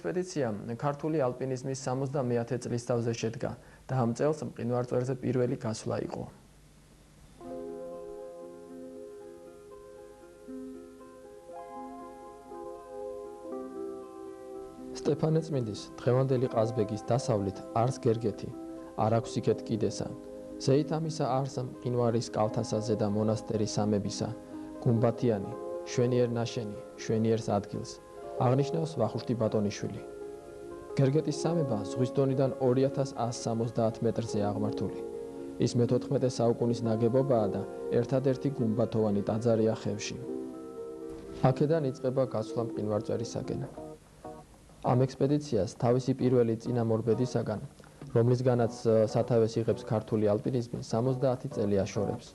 ექსპედიცია ქართული ალპინიზმის 70-ე წლისთავზე შედგა და ამ წელს მყინვარწვერზე პირველი გასვლა იყო. სტეფანე წმინდის დღევანდელი ყაზბეგის დასავლით არს გერგეთი, არ აქვს იქეთ კიდესა. ზეით ამისა არს მყინვარის კალთასაზე და მონასტერი სამებისა, გუმბათიანი, შვენიერ ნაშენი, შვენიერს ადგილს, აღნიშნავს ვახუშტი ბატონიშვილი. გერგეთის სამება ზღვის დონიდან 2170 მეტრზე აღმართული. ის მე-14 საუკუნის ნაგებობაა და ერთადერთი გუმბათოვანი ტაძარია ხევში. აქედან იწყება გასვლა მყინვარწვერისაკენ. ამ ექსპედიციას თავისი პირველი წინამორბედისაგან, რომლისგანაც სათავეს იღებს ქართული ალპინიზმი 70 წელი აშორებს.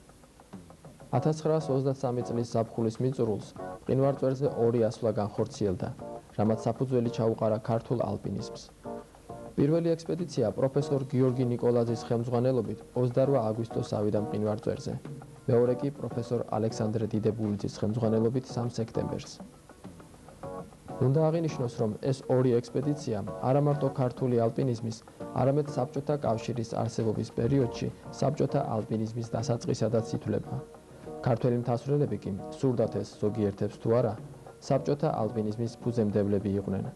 1923 წლის ზაფხულის მიწურულს მყინვარწვერზე ორი ასვლა განხორციელდა, რამაც საფუძველი ჩაუყარა ქართულ ალპინიზმს. პირველი ექსპედიცია პროფესორ გიორგი ნიკოლაძის ხელმძღვანელობით 28 აგვისტოს ავიდა მყინვარწვერზე, მეორე კი პროფესორ ალექსანდრე დიდებულიძის ხელმძღვანელობით 3 სექტემბერს. უნდა აღინიშნოს, რომ ეს ორი ექსპედიცია არა მარტო ქართული ალპინიზმის, არამედ საბჭოთა კავშირის არსებობის პერიოდში საბჭოთა ალპინიზმის დასაწყისადაც ითვლება. ქართველი მთასვლელები კი სურდათ ეს ზოგიერთებს თუ არა, საბჭოთა ალპინიზმის ფუძემდებლები იყვნენ.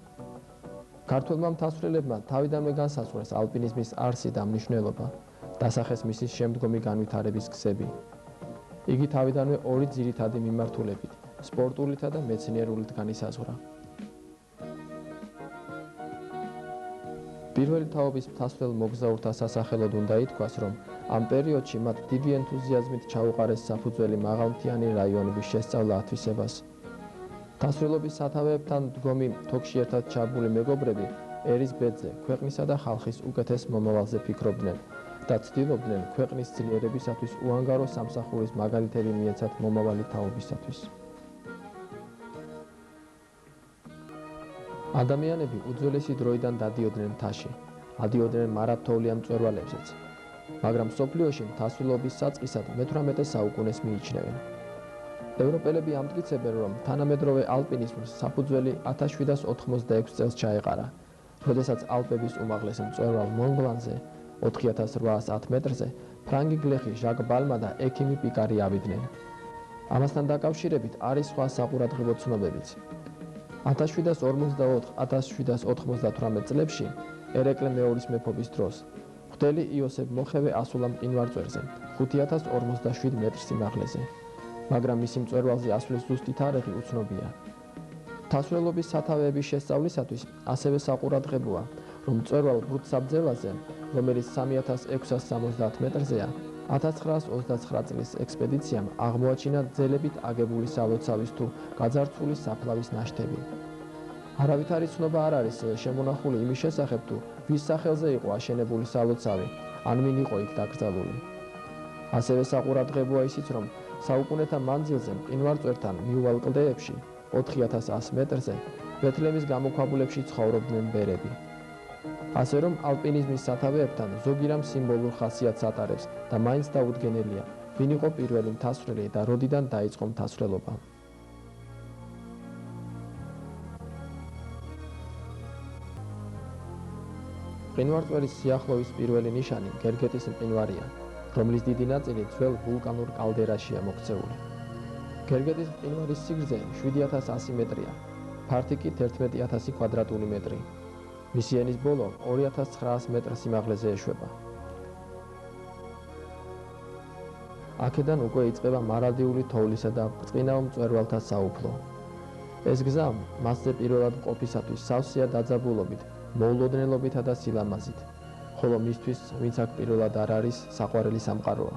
ქართველმა მთასვლელებმა თავიდანვე განსაზღვრეს ალპინიზმის არსი და მნიშვნელობა, დასახეს მისი შემდგომი განვითარების გზები. იგი თავიდანვე ორი ძირითადი მიმართულებით, სპორტულითა და მეცნიერულით განისაზღვრა. პირველი თაობის მთასვლელ მოგზაურთა სასახელოდ უნდა ითქვას, რომ ამ პერიოდში მათ დიდი ენთუზიაზმით ჩაუყარეს საფუძველი მაღალმთიანი რაიონების შესწავლა ათვისებას. მთასვლელობის სათავეებთან დგომი თოქში ერთად ჩაბმული მეგობრები ერის ბედზე, ქვეყნისა და ხალხის უკეთეს მომავალზე ფიქრობდნენ და ცდილობდნენ ქვეყნის ძლიერებისათვის უანგარო სამსახურის მაგალითები მიეცათ მომავალი თაობისათვის. ადამიანები უძველესი დროიდან დადიოდნენ მთაში, ადიოდნენ მარადთოვლიან მწვერვალებზეც, მაგრამ მსოფლიოში მთასვლელობის საწყისად მე-18 საუკუნეს მიიჩნევენ. ევროპელები ამტკიცებენ, რომ თანამედროვე ალპინიზმს საფუძველი 1786 წელს ჩაეყარა, როდესაც ალპების უმაღლეს მწვერვალ მონბლანზე 4810 მეტრზე ფრანგი გლეხი ჟაკ ბალმა და ექიმი პიკარი ავიდნენ. ამასთან დაკავშირებით არის სხვა საყურადღებო ცნობებიც. 1744-1798 წლებში ერეკლე მეორის მეფობის დროს მღვდელი იოსებ მოხევე ასულა მყინვარწვერზე 5047 მეტრს სიმაღლეზე, მაგრამ მისი მწვერვალზე ასვლის ზუსტი თარიღი უცნობია. მთასვლელობის სათავეების შესწავლისათვის ასევე საყურადღებოა, რომ მწვერვალ ბრუდსაბძელაზე, რომელიც 3670 მეტრზეა, 1929 წლის ექსპედიციამ აღმოაჩინა ძელებით აგებული სალოცავის თუ გაძარცვული საფლავის ნაშთები. არავითარი ცნობა არ არის შემონახული იმის შესახებ, თუ ვის სახელზე იყო აშენებული სალოცავი, ან ვინ იყო იქ დაკრძალული. ასევე საყურადღებოა ისიც, რომ საუკუნეთა მანძილზე მყინვარწვერთან მიუვალ კლდეებში 4100 მეტრზე ბეთლემის გამოქვაბულებში ცხოვრობდნენ ბერები. ასე რომ ალპინიზმის სათავეებთან ზოგი რამ სიმბოლურ ხასიათს ატარებს და მაინც დაუდგენელია, ვინ იყო პირველი მთასვლელი და როდიდან დაიწყო მთასვლელობა. მყინვარწვერის სიახლოვის პირველი ნიშანი გერგეთის მყინვარია, რომლის დიდი ნაწილი ძველ ვულკანურ კალდერაშია მოქცეული. გერგეთის მყინვარის სიგრძე 7100 მეტრია, ფართი კი 11000 კვადრატული მეტრი. მისი ენის ბოლო 2900 მეტრ სიმაღლეზე ეშვება. აქედან უკვე იწყება მარადიული თოვლისა და ბრწყინაო მწვერვალთა საუფლო. ეს გზა მასზე პირველად მყოფისათვის სავსეა დაძაბულობით, მოულოდნელობითა და სილამაზით, ხოლო მისთვის, ვინც აქ პირველად არ არის, საყვარელი სამყაროა.